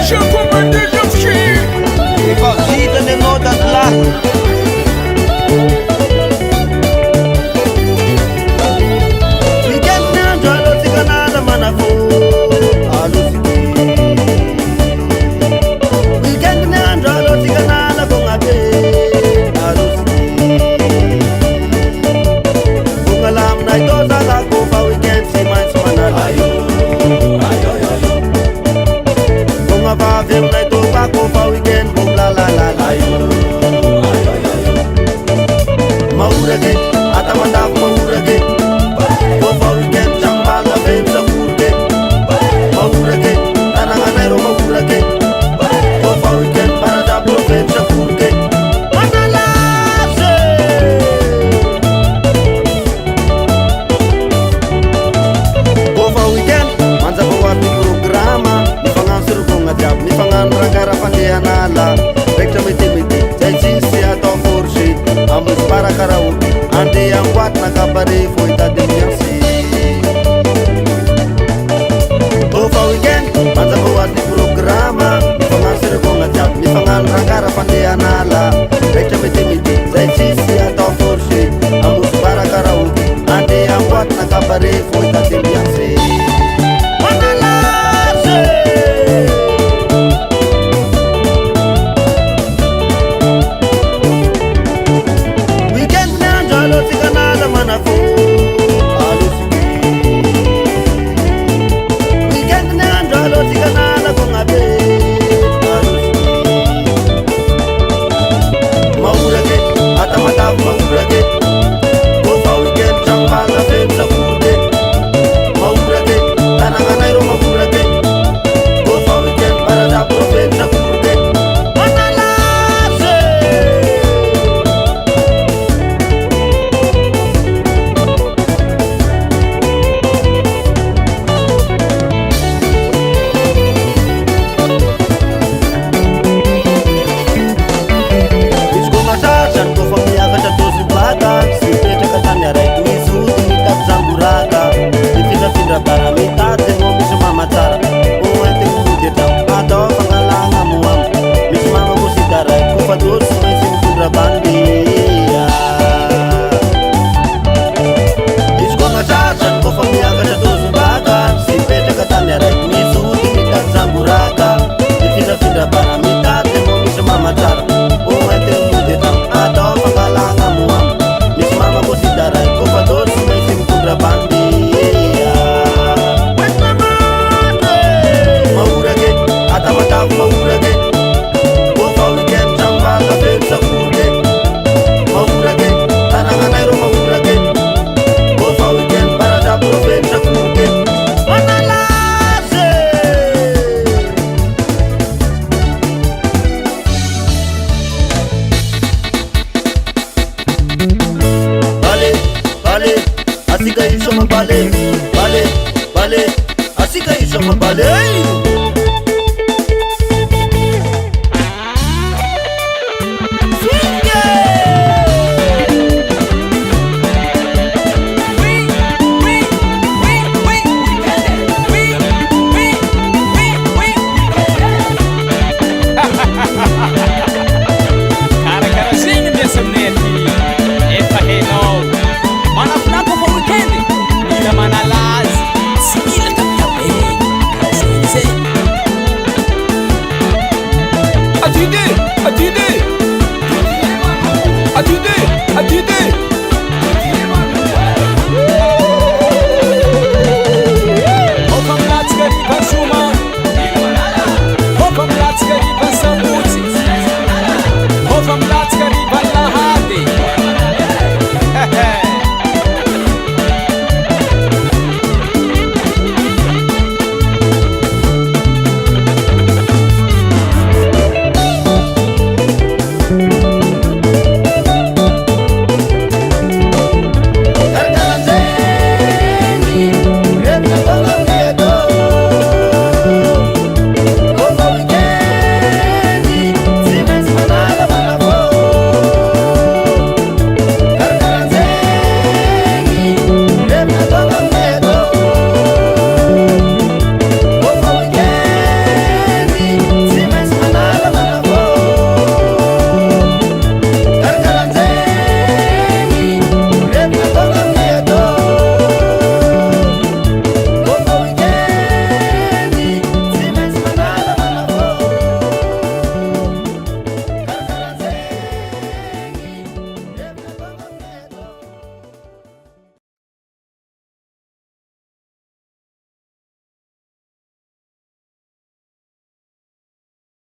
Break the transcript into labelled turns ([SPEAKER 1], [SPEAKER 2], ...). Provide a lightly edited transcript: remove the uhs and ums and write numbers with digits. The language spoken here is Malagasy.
[SPEAKER 1] Je commande le chien.
[SPEAKER 2] E partita de notas lá. Weekend na jalo sikanada manafu. Alusiki. Weekend na jalo sikanada kongabe. Alusiki. Kungalam na ito sa lakupa weekend si man sumanala. Ayo. Kunga na ito lakupa weekend kung la la la la. Maurage, atamanda maurage. Go for weekend, jambala fame sa kurge. Maurage, tananganero maurage. Go for weekend, para dablo fame sa kurge. Manalase. Go for weekend, manza bawat ni programa. Nifangan suruh ngajab, nifangan ragara pandianala. Rekta miti, jai jinsi atau kursi. Amus para karaoke, ande yang kuat nak kabari foi ta demyansi. Over weekend, manza buat di programa, di pengasir ko ngajak, di pengan rangkara pandianala. Rekta miti, saya sisi atau kursi. Amus para karaoke, ande yang kuat nak kabari foi ta demyansi. Así que hizo más vale, así que hizo más vale.